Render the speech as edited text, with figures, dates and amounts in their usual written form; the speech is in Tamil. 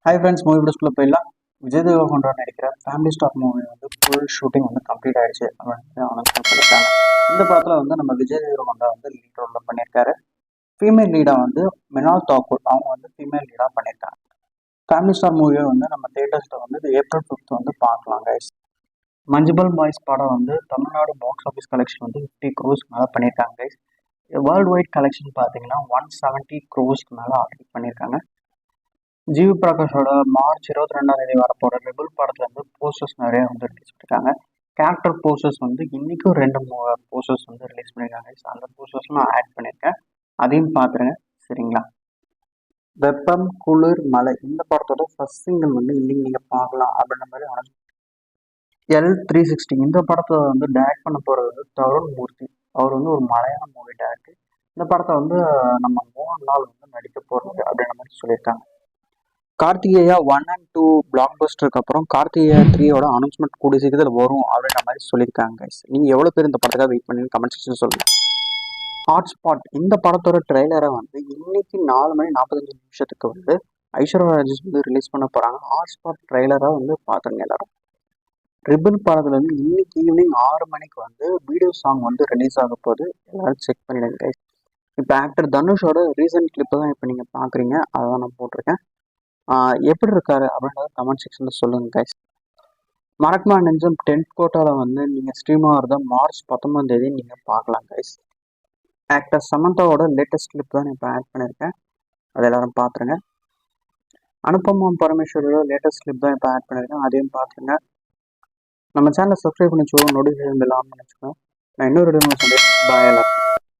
ஹாய் ஃப்ரெண்ட்ஸ், மூவி வீடியோஸ்குள்ளே போயிடலாம். விஜய் தேவரகொண்டா நடிக்கிற ஃபேமிலி ஸ்டார் மூவி வந்து ஃபுல் ஷூட்டிங் வந்து கம்ப்ளீட் ஆயிடுச்சு அப்படின்னு அனௌன்ஸ்மெண்ட் பண்ணியிருக்காங்க. இந்த படத்தில் வந்து நம்ம விஜய் தேவரகொண்டா வந்து லீட் ரோலில் பண்ணியிருக்காரு. ஃபீமேல் லீடாக வந்து மினால் தாக்கூர் அவங்க வந்து ஃபீமேல் லீடாக பண்ணியிருக்காங்க. ஃபேமிலி ஸ்டார் மூவியை வந்து நம்ம தேட்டர்ஸில் வந்து ஏப்ரல் 5 வந்து பார்க்கலாம் கைஸ். மஞ்சுபல் பாய்ஸ் படம் வந்து தமிழ்நாடு பாக்ஸ் ஆஃபீஸ் கலெக்ஷன் வந்து 50 crores மேலே பண்ணியிருக்காங்க கைஸ். வேர்ல்டு வைட் கலெக்ஷன் பார்த்தீங்கன்னா 170 crores மேலே ஆல்ரெடி பண்ணியிருக்காங்க. ஜிவி பிரகாஷோட மார்ச் 22 வரப்போற ரெபுல் படத்துல இருந்து போஸ்டர்ஸ் நிறைய வந்து ரிலீஸ் பண்ணிருக்காங்க. கேரக்டர் போஸ்டர்ஸ் வந்து இன்னைக்கும் 2 போஸ்டர்ஸ் வந்து ரிலீஸ் பண்ணியிருக்காங்க. அந்த போஸ்டர்ஸ் நான் ஆட் பண்ணியிருக்கேன், அதையும் பார்த்துருங்க சரிங்களா. வெப்பம் குளிர் மழை இந்த படத்தோட ஃபர்ஸ்ட் சிங்கிள் வந்து இன்னைக்கு நீங்க பார்க்கலாம் அப்படின்ற மாதிரி L360 இந்த படத்தை வந்து டைரக்ட் பண்ண போறது வந்து தருண் மூர்த்தி. அவர் வந்து ஒரு மலையாள மூவி டைரக்டர். இந்த படத்தை வந்து நம்ம 3 நாள் வந்து நடிக்க போறது அப்படின்ற மாதிரி சொல்லியிருக்காங்க. கார்த்திகேயா 1 and 2 பிளாக் பஸ்டருக்கு அப்புறம் கார்த்திகேயா 3யோட அனௌன்ஸ்மெண்ட் கூடிய சீக்கிரத்தில் வரும் அப்படின்ற மாதிரி சொல்லியிருக்காங்க கைஸ். நீங்கள் எவ்வளோ பேர் இந்த படத்துக்காக வெயிட் பண்ணி கமெண்ட் செக்ஷன் சொல்லுங்க. ஹாட்ஸ்பாட் இந்த படத்தோட ட்ரெய்லரை வந்து இன்னைக்கு 4:45 வந்து ஐஸ்வர்யா ராஜேஷ் வந்து ரிலீஸ் பண்ண போகிறாங்க. ஹாட்ஸ்பாட் ட்ரெய்லரை வந்து பார்த்துருங்க எல்லாரும். ரிபன் படத்துல வந்து இன்னைக்கு ஈவினிங் 6 மணிக்கு வந்து வீடியோ சாங் வந்து ரிலீஸ் ஆக போகுது, எல்லாரும் செக் பண்ணிடுங்க கைஸ். இப்போ ஆக்டர் தனுஷோட ரீசன்ட் கிளிப்பை தான் இப்போ நீங்கள் பார்க்குறீங்க, அதை தான் நான் போட்டிருக்கேன். எப்படி இருக்காரு அப்படின்றத கமெண்ட் செக்ஷனில் சொல்லுங்க கைஸ். மறக்காம நெஞ்சம் 10th கோட்டாவில் வந்து நீங்கள் ஸ்ட்ரீம் ஆகிறத மார்ச் 19 நீங்கள் பார்க்கலாம் கைஸ். ஆக்டர் சமந்தாவோட லேட்டஸ்ட் கிளிப் தான் இப்போ ஆட் பண்ணியிருக்கேன், அதை எல்லாரும் பார்த்துருங்க. அனுபமா பரமேஸ்வரோட லேட்டஸ்ட் கிளிப் தான் இப்போ ஆட் பண்ணியிருக்கேன், அதையும் பார்த்துருங்க. நம்ம சேனலை சப்ஸ்கிரைப் பண்ணி வச்சுக்கோங்க, நோட்டிஃபிகேஷன் பெல் ஆன் பண்ணி வச்சுக்கோங்க. நான் இன்னொரு வீடியோ சண்டே பாய் எல்லாரும்.